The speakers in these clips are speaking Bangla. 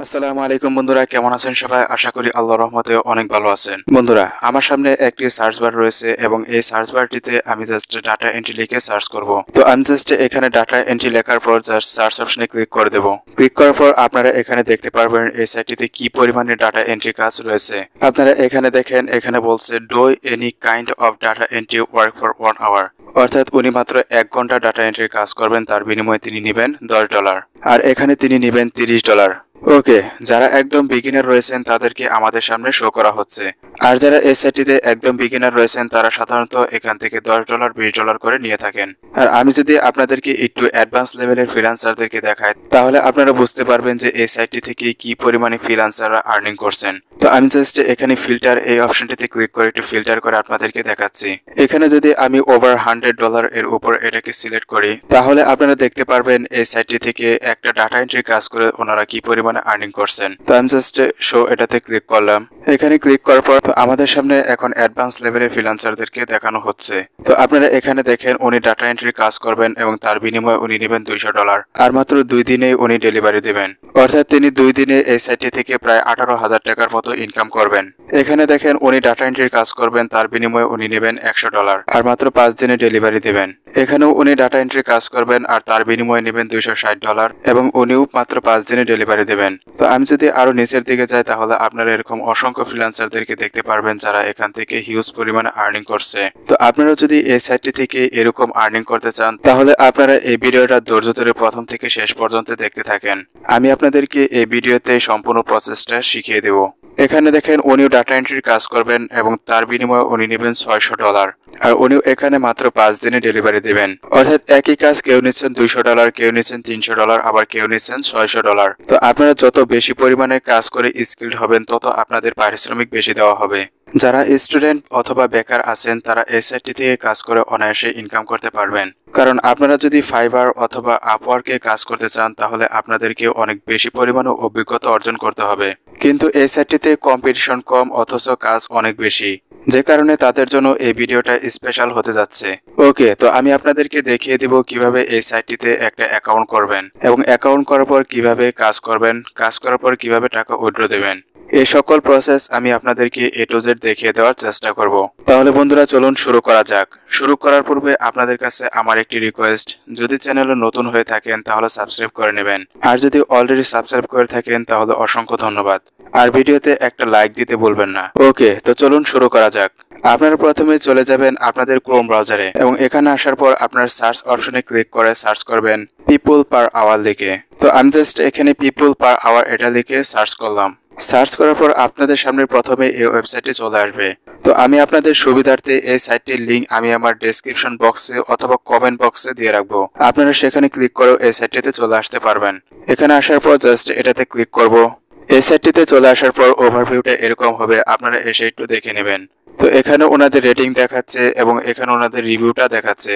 আসসালামু আলাইকুম বন্ধুরা, কেমন আছেন সবাই? আশা করি আল্লাহর রহমতে অনেক ভালো আছেন। বন্ধুরা, আমার সামনে একটি সার্চ বার রয়েছে এবং এই সার্চ বারটিতে আমি জাস্ট ডাটা এন্ট্রি লিখে সার্চ করব। তো আমি জাস্ট এখানে ডাটা এন্ট্রি লেখার পর জাস্ট সার্চ অপশনে ক্লিক করে দেব। ক্লিক করার পর আপনারা এখানে দেখতে পারবেন এই সাইটটিতে কি পরিমাণে ডাটা এন্ট্রি কাজ রয়েছে। আপনারা এখানে দেখেন, এখানে বলছে do any kind of data entry work for 1 hour. অর্থাৎ উনি মাত্র 1 ঘন্টা ডাটা এন্ট্রির কাজ করবেন, তার বিনিময়ে তিনি নেবেন $10 আর এখানে তিনি নেবেন $30। ওকে, যারা একদম বিগিনার রয়েছেন তাদেরকে আমাদের সামনে শো করা হচ্ছে, আর যারা এই সাইটটিতে একদম বিগিনার রয়েছেন তারা সাধারণত এখান থেকে $10 $20 করে নিয়ে থাকেন। আর আমি যদি আপনাদেরকে একটু অ্যাডভান্স লেভেলের ফ্রিল্যান্সারদেরকে দেখাই তাহলে আপনারা বুঝতে পারবেন যে এই সাইটটি থেকে কি পরিমাণে ফ্রিল্যান্সাররা আর্নিং করছেন। তো আমি জাস্ট এখানে ফিল্টার এই অপশনটিতে ক্লিক করে একটু ফিল্টার করে আপনাদেরকে দেখাচ্ছি। এখানে যদি আমি ওভার $100 এর উপর এটাকে সিলেক্ট করি তাহলে আপনারা দেখতে পারবেন এই সাইটটি থেকে একটা ডাটা এন্ট্রি কাজ করে ওনারা কি পরিমাণে আর্নিং করছেন। তো আমি জাস্ট শো এটাতে ক্লিক করলাম। এখানে ক্লিক করার পর আমাদের সামনে এখন অ্যাডভান্স লেভেলের ফ্রিল্যান্সারদেরকে দেখানো হচ্ছে। তো আপনারা এখানে দেখেন উনি ডাটা এন্ট্রি কাজ করবেন এবং তার বিনিময়ে উনি নেবেন $200 আর মাত্র 2 দিনে উনি ডেলিভারি দেবেন। অর্থাৎ তিনি 2 দিনে এই সাইটটি থেকে প্রায় 18,000 টাকার মতো ইনকাম করবেন। এখানে দেখেন উনি ডাটা এন্ট্রির কাজ করবেন, তার বিনিময়ে উনি নেবেন $100 আর মাত্র 5 দিনে ডেলিভারি দেবেন। এখানেও উনি ডাটা এন্ট্রি কাজ করবেন আর তার বিনিময়ে নেবেন $260 এবং উনিও মাত্র 5 দিনে ডেলিভারি দেবেন। তো আমি যদি আরো নিচের দিকে যাই তাহলে আপনারা এরকম অসংখ্য ফ্রিল্যান্সারদেরকে দেখতে পারবেন যারা এখান থেকে হিউজ পরিমাণে আর্নিং করছে। তো আপনারা যদি এই সাইটটি থেকে এরকম আর্নিং করতে চান তাহলে আপনারা এই ভিডিওটা ধৈর্য ধরে প্রথম থেকে শেষ পর্যন্ত দেখতে থাকেন। আমি আপনাদেরকে এই ভিডিওতে সম্পূর্ণ প্রসেসটা শিখিয়ে দেব। এখানে দেখেন উনিও ডাটা এন্ট্রির কাজ করবেন এবং তার বিনিময়ে উনি নেবেন $600 আর উনিও এখানে মাত্র 5 দিনে ডেলিভারি দেবেন। অর্থাৎ একই কাজ কেউ নিচ্ছেন $200, কেউ নিচ্ছেন $300, আবার কেউ নিচ্ছেন $600। তো আপনারা যত বেশি পরিমাণে কাজ করে স্কিলড হবেন তত আপনাদের পারিশ্রমিক বেশি দেওয়া হবে। যারা স্টুডেন্ট অথবা বেকার আছেন তারা এই সাইটটি থেকে কাজ করে অনায়াসে ইনকাম করতে পারবেন। কারণ আপনারা যদি ফাইবার অথবা আপওয়ার্কে কাজ করতে চান তাহলে আপনাদেরকে অনেক বেশি পরিমাণে অভিজ্ঞতা অর্জন করতে হবে। কিন্তু এই সাইটটিতে কম্পিটিশন কম অথচ কাজ অনেক বেশি, যে কারণে তাদের জন্য এই ভিডিওটা স্পেশাল হতে যাচ্ছে। ওকে, তো আমি আপনাদেরকে দেখিয়ে দিব কিভাবে এই সাইটটিতে একটা অ্যাকাউন্ট করবেন এবং অ্যাকাউন্ট করার পর কিভাবে কাজ করবেন, কাজ করার পর কিভাবে টাকা উইথড্র দেবেন। এই সকল প্রসেস আমি আপনাদেরকে A to Z দেখিয়ে দেওয়ার চেষ্টা করব। তাহলে বন্ধুরা চলুন শুরু করা যাক। শুরু করার পূর্বে আপনাদের কাছে আমার একটি রিকোয়েস্ট, যদি চ্যানেলে নতুন হয়ে থাকেন তাহলে সাবস্ক্রাইব করে নেবেন, আর যদি অলরেডি সাবস্ক্রাইব করে থাকেন তাহলে অসংখ্য ধন্যবাদ। আর ভিডিওতে একটা লাইক দিতে ভুলবেন না। ওকে, তো চলুন শুরু করা যাক। আপনারা প্রথমে চলে যাবেন আপনাদের ক্রোম ব্রাউজারে এবং এখানে আসার পর আপনার সার্চ অপশনে ক্লিক করে সার্চ করবেন পিপল পার আওয়ার লিখে। তো আমি জাস্ট এখানে পিপল পার আওয়ার এটা লিখে সার্চ করলাম। সার্চ করার পর আপনাদের সামনে প্রথমে এই ওয়েবসাইটে চলে আসবে। তো আমি আপনাদের সুবিধার্থে এই সাইটটির লিংক আমি আমার ডেসক্রিপশন বক্সে অথবা কমেন্ট বক্সে দিয়ে রাখবো। আপনারা সেখানে ক্লিক করে এই সাইটটিতে চলে আসতে পারবেন। এখানে আসার পর জাস্ট এটাতে ক্লিক করব। এই সাইটটিতে চলে আসার পর ওভারভিউটা এরকম হবে, আপনারা এসে একটু দেখে নেবেন। তো এখানে ওনাদের রেটিং দেখাচ্ছে এবং এখানে ওনাদের রিভিউটা দেখাচ্ছে।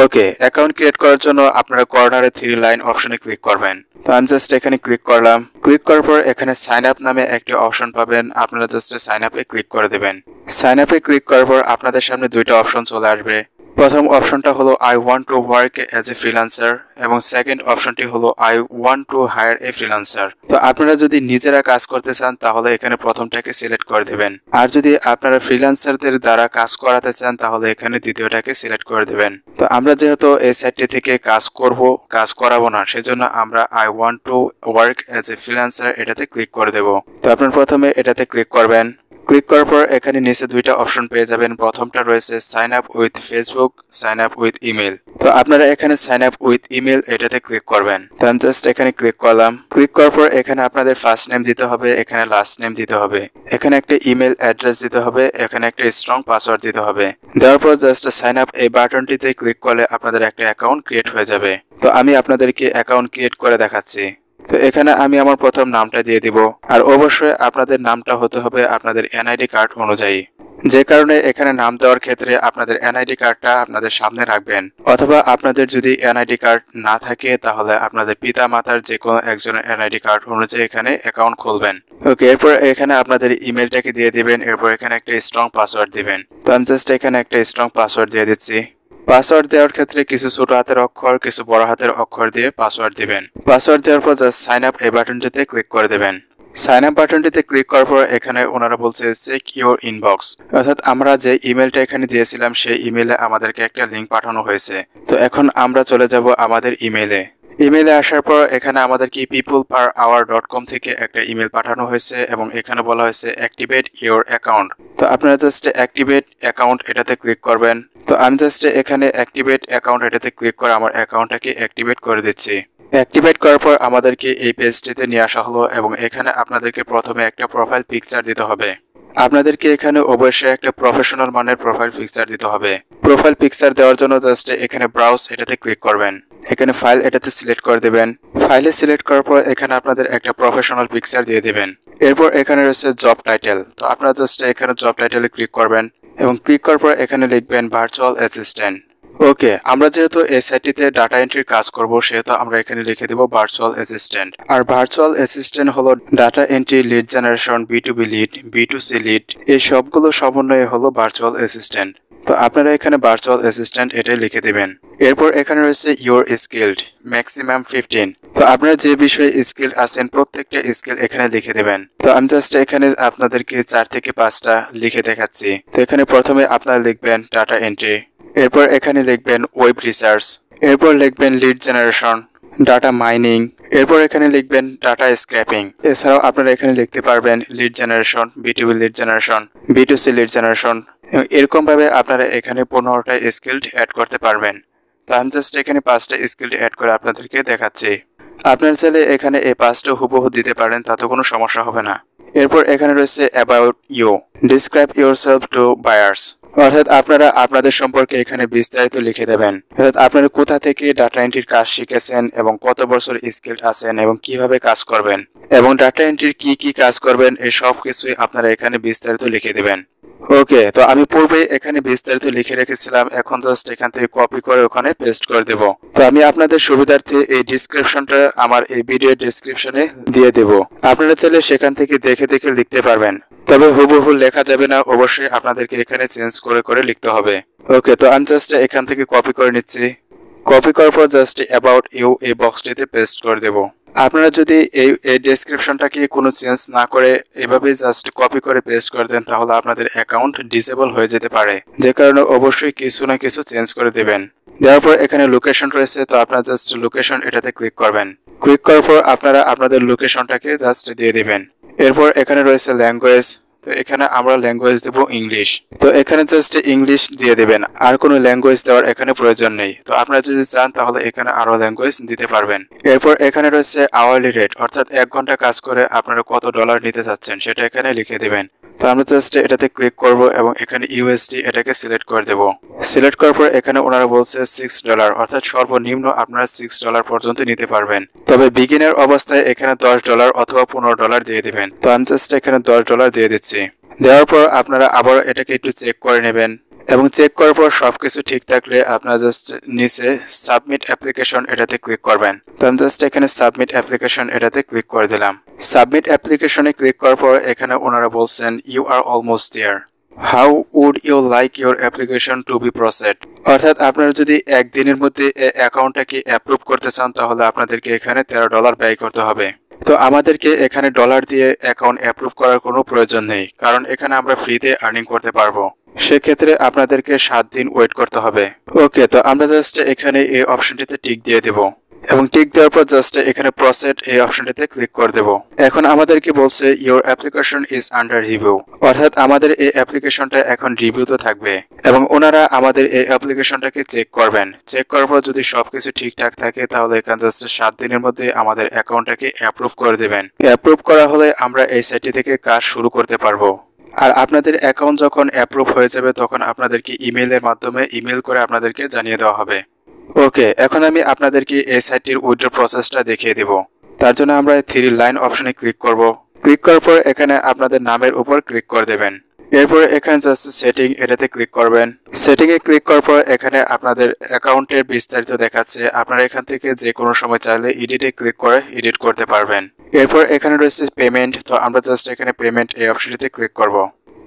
ওকে, অ্যাকাউন্ট ক্রিয়েট করার জন্য আপনারা কর্নারে 3 লাইন অপশনে ক্লিক করবেন। তো আমি জাস্ট এখানে ক্লিক করলাম। ক্লিক করার পর এখানে সাইন আপ নামে একটি অপশন পাবেন, আপনারা জাস্ট সাইন আপে ক্লিক করে দেবেন। সাইন আপে ক্লিক করার পর আপনাদের সামনে দুইটা অপশন চলে আসবে। প্রথম অপশনটা হলো I want to work as a freelancer এবং সেকেন্ড অপশনটি হলো I want to hire a freelancer. তো আপনারা যদি নিজেরা কাজ করতে চান তাহলে এখানে প্রথমটাকে সিলেক্ট করে দেবেন, আর যদি আপনারা ফ্রিল্যান্সারদের দ্বারা কাজ করাতে চান তাহলে এখানে দ্বিতীয়টাকে সিলেক্ট করে দেবেন। তো আমরা যেহেতু এই সাইটটি থেকে কাজ করব, কাজ করাবো না, সেজন্য আমরা I want to work as a freelancer এটাতে ক্লিক করে দেব। তো আপনারা প্রথমে এটাতে ক্লিক করবেন। ক্লিক করার পর এখানে নিচে দুইটা অপশন পেয়ে যাবেন। প্রথমটা রয়েছে sign up with Facebook, sign up with email. তো আপনারা এখানে সাইন আপ উইথ ইমেল এটাতে ক্লিক করবেন। তো আমি জাস্ট এখানে ক্লিক করলাম। ক্লিক করার পর এখানে আপনাদের ফার্স্ট নেম দিতে হবে, এখানে লাস্ট নেম দিতে হবে, এখানে একটা ইমেল অ্যাড্রেস দিতে হবে, এখানে একটা স্ট্রং পাসওয়ার্ড দিতে হবে। দেওয়ার পর জাস্ট সাইন আপ এই বাটনটিতে ক্লিক করলে আপনাদের একটা অ্যাকাউন্ট ক্রিয়েট হয়ে যাবে। তো আমি আপনাদেরকে অ্যাকাউন্ট ক্রিয়েট করে দেখাচ্ছি। তো এখানে আমি আমার প্রথম নামটা দিয়ে দিব, আর অবশ্যই আপনাদের নামটা হতে হবে আপনাদের এনআইডি কার্ড অনুযায়ী। যে কারণে এখানে নাম দেওয়ার ক্ষেত্রে আপনাদের এনআইডি কার্ডটা আপনাদের সামনে রাখবেন, অথবা আপনাদের যদি এনআইডি কার্ড না থাকে তাহলে আপনাদের পিতা মাতার যে কোনো একজনের এনআইডি কার্ড অনুযায়ী এখানে অ্যাকাউন্ট খুলবেন। ওকে, এরপর এখানে আপনাদের ইমেলটাকে দিয়ে দিবেন, এরপর এখানে একটা স্ট্রং পাসওয়ার্ড দিবেন। তো আমি জাস্ট এখানে একটা স্ট্রং পাসওয়ার্ড দিয়ে দিচ্ছি। পাসওয়ার্ড দেওয়ার ক্ষেত্রে কিছু ছোট হাতের অক্ষর, কিছু বড় হাতের অক্ষর দিয়ে পাসওয়ার্ড দিবেন। পাসওয়ার্ড দেওয়ার পর জাস্ট সাইন আপ এই বাটনটিতে ক্লিক করে দেবেন। সাইন আপ বাটনটিতে ক্লিক করার পর এখানে ওনারা বলছে চেক ইউর ইনবক্স, অর্থাৎ আমরা যে ইমেলটা এখানে দিয়েছিলাম সেই ইমেলে আমাদেরকে একটা লিঙ্ক পাঠানো হয়েছে। তো এখন আমরা চলে যাব আমাদের ইমেলে আসার পর এখানে আমাদেরকে peopleperhour.com থেকে একটা ইমেল পাঠানো হয়েছে এবং এখানে বলা হয়েছে অ্যাক্টিভেট ইউর অ্যাকাউন্ট। তো আপনারা জাস্ট অ্যাক্টিভেট অ্যাকাউন্ট এটাতে ক্লিক করবেন। তো আমি জাস্ট এখানে অ্যাক্টিভেট অ্যাকাউন্ট এটাতে ক্লিক করে আমার অ্যাকাউন্টটাকে অ্যাক্টিভেট করে দিচ্ছি। অ্যাক্টিভেট করার পর আমাদেরকে এই পেজটিতে নিয়ে আসা হলো এবং এখানে আপনাদেরকে প্রথমে একটা প্রোফাইল পিকচার দিতে হবে। আপনাদেরকে এখানে অবশ্যই একটা প্রফেশনাল মানের প্রোফাইল পিকচার দিতে হবে। প্রোফাইল পিকচার দেওয়ার জন্য জাস্ট এখানে ব্রাউজ এটাতে ক্লিক করবেন। এখানে ফাইল এটাতে সিলেক্ট করে দেবেন। ফাইলে সিলেক্ট করার পর এখানে আপনাদের একটা প্রফেশনাল পিকচার দিয়ে দেবেন। এরপর এখানে রয়েছে জব টাইটেল। তো আপনারা জাস্ট এখানে জব টাইটেলে ক্লিক করবেন এবং ক্লিক করার পর এখানে লিখবেন ভার্চুয়াল অ্যাসিস্ট্যান্ট। ওকে, আমরা যেহেতু এই সাইটটিতে ডাটা এন্ট্রির কাজ করব সেহেতু আমরা এখানে লিখে দেব ভার্চুয়াল অ্যাসিস্ট্যান্ট। আর ভার্চুয়াল অ্যাসিস্ট্যান্ট হলো data entry, lead generation, B2B lead, B2C lead, এই সবগুলো সমন্বয়ে হলো ভার্চুয়াল অ্যাসিস্ট্যান্ট। তো আপনারা এখানে ভার্চুয়াল অ্যাসিস্ট্যান্ট এটাই লিখে দেবেন। এরপর এখানে রয়েছে ইউর স্কিলড, ম্যাক্সিমাম 15। তো আপনারা যে বিষয়ে স্কিল আছেন প্রত্যেকটা স্কিল এখানে লিখে দেবেন। তো আমি জাস্ট এখানে আপনাদেরকে 4 থেকে 5টা লিখে দেখাচ্ছি। তো এখানে প্রথমে আপনারা লিখবেন ডাটা এন্ট্রি, এরপর এখানে লিখবেন ওয়েব রিসার্চ, এরপর লিখবেন লিড জেনারেশন, ডাটা মাইনিং, এরপর এখানে লিখবেন ডাটা স্ক্র্যাপিং। এছাড়াও আপনারা এখানে লিখতে পারবেন lead generation, B2B lead generation, B2C lead generation. এরকম ভাবে আপনারা এখানে 15টা স্কিল অ্যাড করতে পারবেন। তো আমি জাস্ট এখানে 5টা স্কিল অ্যাড করে আপনাদেরকে দেখাচ্ছি। আপনার চাইলে এখানে এই 5টা হুবহু দিতে পারেন, তাতে কোনো সমস্যা হবে না। এরপর এখানে রয়েছে about you, describe yourself to buyers, অর্থাৎ আপনারা আপনাদের সম্পর্কে এখানে বিস্তারিত লিখে দেবেন। অর্থাৎ আপনারা কোথা থেকে ডাটা এন্ট্রির কাজ শিখেছেন এবং কত বছর স্কিল আছেন এবং কিভাবে কাজ করবেন এবং ডাটা এন্ট্রির কি কি কাজ করবেন এই সব কিছুই আপনারা এখানে বিস্তারিত লিখে দেবেন। ওকে, তো আমি পূর্বে এখানে বিস্তারিত লিখে রেখেছিলাম, এখন জাস্ট এখান থেকে কপি করে ওখানে পেস্ট করে দেব। তো আমি আপনাদের সুবিধার্থে এই ডিসক্রিপশনটা আমার এই ভিডিও ডেসক্রিপশনে দিয়ে দেব। আপনারা চাইলে সেখান থেকে দেখে দেখে লিখতে পারবেন, তবে হুবহু লেখা যাবে না, অবশ্যই আপনাদেরকে এখানে চেঞ্জ করে করে লিখতে হবে। ওকে, তো আমি জাস্ট এখান থেকে কপি করে নিচ্ছি। কপি করার পর জাস্ট অ্যাবাউট ইউ এই বক্সটিতে পেস্ট করে দেব। আপনারা যদি এই ডেসক্রিপশনটাকে কোনো চেঞ্জ না করে এভাবে জাস্ট কপি করে পেস্ট করে দেন তাহলে আপনাদের অ্যাকাউন্ট ডিসেবল হয়ে যেতে পারে, যে কারণে অবশ্যই কিছু না কিছু চেঞ্জ করে দেবেন। দেওয়ার পর এখানে লোকেশন রয়েছে, তো আপনারা জাস্ট লোকেশন এটাতে ক্লিক করবেন। ক্লিক করার পর আপনারা আপনাদের লোকেশনটাকে জাস্ট দিয়ে দিবেন। এরপর এখানে রয়েছে ল্যাঙ্গুয়েজ, তো এখানে আমরা ল্যাঙ্গুয়েজ দেব ইংলিশ। তো এখানে জাস্ট ইংলিশ দিয়ে দেবেন, আর কোনো ল্যাঙ্গুয়েজ দেওয়ার এখানে প্রয়োজন নেই। তো আপনারা যদি চান তাহলে এখানে আরো ল্যাঙ্গুয়েজ দিতে পারবেন। এরপর এখানে রয়েছে আওয়ারলি রেট, অর্থাৎ 1 ঘন্টা কাজ করে আপনারা কত ডলার নিতে চাচ্ছেন সেটা এখানে লিখে দেবেন। তো আমরা জাস্ট এটাতে ক্লিক করব এবং এখানে USD এটাকে সিলেক্ট করে দেব। সিলেক্ট করার পর এখানে ওনারা বলছে $6, অর্থাৎ সর্বনিম্ন আপনারা $6 পর্যন্ত নিতে পারবেন। তবে বিগিনার অবস্থায় এখানে $10 অথবা $15 দিয়ে দিবেন। তো আমি জাস্ট এখানে $10 দিয়ে দিচ্ছি। দেওয়ার পর আপনারা আবার এটাকে একটু চেক করে নেবেন এবং চেক করার পর সবকিছু ঠিক থাকলে আপনারা জাস্ট নিচে সাবমিট অ্যাপ্লিকেশন এটাতে ক্লিক করবেন। তো আমি জাস্ট এখানে সাবমিট অ্যাপ্লিকেশন এটাতে ক্লিক করে দিলাম। সাবমিট অ্যাপ্লিকেশনে ক্লিক করার পর এখানে ওনারা বলছেন you are almost there, how would you like your application to be processed, অর্থাৎ আপনারা যদি একদিনের মধ্যে অ্যাকাউন্টটাকে অ্যাপ্রুভ করতে চান তাহলে আপনাদেরকে এখানে $13 ব্যয় করতে হবে। তো আমাদেরকে এখানে ডলার দিয়ে অ্যাকাউন্ট অ্যাপ্রুভ করার কোনো প্রয়োজন নেই, কারণ এখানে আমরা ফ্রিতে আর্নিং করতে পারবো। সেক্ষেত্রে আপনাদেরকে 7 দিন ওয়েট করতে হবে। ওকে, তো আমরা জাস্ট এখানে এই অপশনটিতে টিক দিয়ে দেব এবং টিক দেওয়ার পর জাস্ট এখানে প্রসেড এই অপশনটিতে ক্লিক করে দেব। এখন আমাদেরকে বলছে your application is under review, অর্থাৎ আমাদের এই অ্যাপ্লিকেশনটা এখন রিভিউতে থাকবে এবং ওনারা আমাদের এই অ্যাপ্লিকেশনটাকে চেক করবেন। চেক করার পর যদি সবকিছু ঠিকঠাক থাকে তাহলে এখানে জাস্ট 7 দিনের মধ্যে আমাদের অ্যাকাউন্টটাকে অ্যাপ্রুভ করে দেবেন। অ্যাপ্রুভ করা হলে আমরা এই সাইটটি থেকে কাজ শুরু করতে পারবো। আর আপনাদের অ্যাকাউন্ট যখন অ্যাপ্রুভ হয়ে যাবে তখন আপনাদেরকে ইমেইলের মাধ্যমে ইমেল করে আপনাদেরকে জানিয়ে দেওয়া হবে। ওকে, এখন আমি আপনাদেরকে এই সাইটটির উইথড্র প্রসেসটা দেখিয়ে দেব। তার জন্য আমরা 3 লাইন অপশনে ক্লিক করব। ক্লিক করার পর এখানে আপনাদের নামের উপর ক্লিক করে দেবেন। এরপর এখানে জাস্ট সেটিং এটাতে ক্লিক করবেন। সেটিং এ ক্লিক করার পর এখানে আপনাদের অ্যাকাউন্টের বিস্তারিত দেখাচ্ছে, আপনারা এখান থেকে যে কোনো সময় চাইলে এডিটে ক্লিক করে এডিট করতে পারবেন। এরপর এখানে রয়েছে পেমেন্ট, তো আমরা জাস্ট এখানে পেমেন্ট এই অপশনটিতে ক্লিক করব।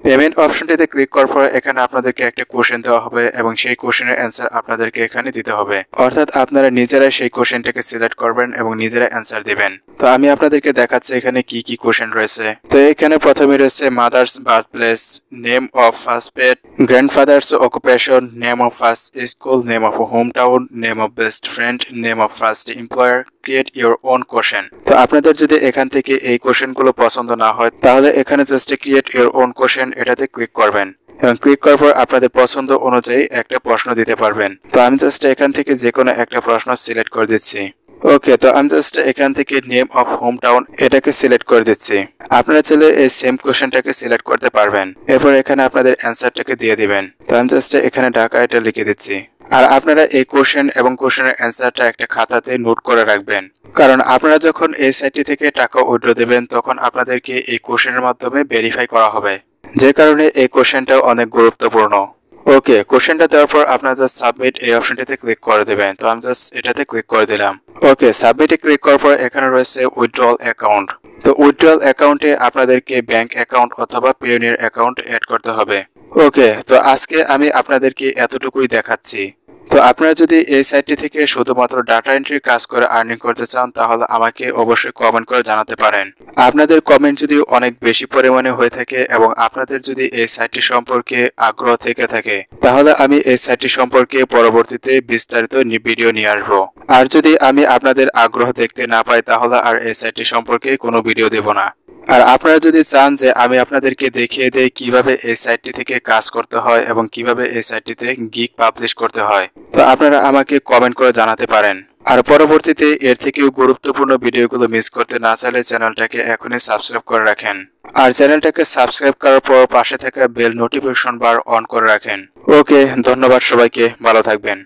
পেমেন্ট অপশনটিতে ক্লিক করার পর এখানে আপনাদেরকে একটা কোশ্চেন দেওয়া হবে এবং সেই কোশ্চেনের অ্যান্সার আপনাদেরকে এখানে দিতে হবে, অর্থাৎ আপনারা নিজেরাই সেই কোশ্চেনটাকে সিলেক্ট করবেন এবং নিজেরা অ্যান্সার দিবেন। তো আমি আপনাদেরকে দেখাচ্ছি এখানে কি কি কোশ্চেন রয়েছে। তো এখানে প্রথমে রয়েছে mother's birth place, name of first pet, grandfather's occupation, name of first school, name of home town, name of best friend, name of first employer, create your own question. তো আপনাদের যদি এখান থেকে এই কোশ্চেনগুলো পছন্দ না হয় তাহলে এখানে just create your own question এটাতে ক্লিক করবেন এবং ক্লিক করার পর আপনাদের পছন্দ অনুযায়ী একটা প্রশ্ন দিতে পারবেন। তো আমি জাস্ট এখান থেকে যে কোনো একটা প্রশ্ন সিলেক্ট করে দিচ্ছি। ওকে, তো আমি জাস্ট এখান থেকে নেম অফ হোম টাউন এটাকে সিলেক্ট করে দিচ্ছি। আপনারা চাইলে এই সেম কোশ্চেনটাকে সিলেক্ট করতে পারবেন। এরপর এখানে আপনাদের অ্যান্সারটাকে দিয়ে দিবেন। তো আমি জাস্ট এখানে ঢাকা এটা লিখে দিচ্ছি। আর আপনারা এই কোশ্চেন এবং কোশ্চেনের অ্যান্সারটা একটা খাতাতে নোট করে রাখবেন, কারণ আপনারা যখন এই সাইটটি থেকে টাকা উইথড্র দেবেন তখন আপনাদেরকে এই কোশ্চেনের মাধ্যমে ভেরিফাই করা হবে, যে কারণে এই কোশ্চেনটা অনেক গুরুত্বপূর্ণ। ওকে, কোশ্চেনটা দেওয়ার পর আপনারা জাস্ট সাবমিট এই অপশনটিতে ক্লিক করে দেবেন। তো আমি জাস্ট এটাতে ক্লিক করে দিলাম। ওকে, সাবমিটে ক্লিক করার পর এখানে রয়েছে উইথড্রল অ্যাকাউন্ট। তো উইথড্রল অ্যাকাউন্টে আপনাদেরকে ব্যাংক অ্যাকাউন্ট অথবা পেওনিয়ার অ্যাকাউন্ট অ্যাড করতে হবে। ওকে, তো আজকে আমি আপনাদেরকে এতটুকুই দেখাচ্ছি। তো আপনারা যদি এই সাইটটি থেকে শুধুমাত্র ডাটা এন্ট্রির কাজ করে আর্নিং করতে চান তাহলে আমাকে অবশ্যই কমেন্ট করে জানাতে পারেন। আপনাদের কমেন্ট যদি অনেক বেশি পরিমাণে হয়ে থাকে এবং আপনাদের যদি এই সাইটটি সম্পর্কে আগ্রহ থেকে থাকে তাহলে আমি এই সাইটটি সম্পর্কে পরবর্তীতে বিস্তারিত ভিডিও নিয়ে আসবো। আর যদি আমি আপনাদের আগ্রহ দেখতে না পাই তাহলে আর এই সাইটটি সম্পর্কে কোনো ভিডিও দেব না। আর আপনারা যদি চান যে আমি আপনাদেরকে দেখিয়ে দেই কিভাবে এই সাইটটি থেকে কাজ করতে হয় এবং কিভাবে এই সাইটটিতে গিগ পাবলিশ করতে হয়, তো আপনারা আমাকে কমেন্ট করে জানাতে পারেন। আর পরবর্তীতে এর থেকেও গুরুত্বপূর্ণ ভিডিওগুলো মিস করতে না চাইলে চ্যানেলটাকে এখনই সাবস্ক্রাইব করে রাখেন। আর চ্যানেলটাকে সাবস্ক্রাইব করার পর পাশে থাকা বেল নোটিফিকেশন বার অন করে রাখেন। ওকে, ধন্যবাদ সবাইকে, ভালো থাকবেন।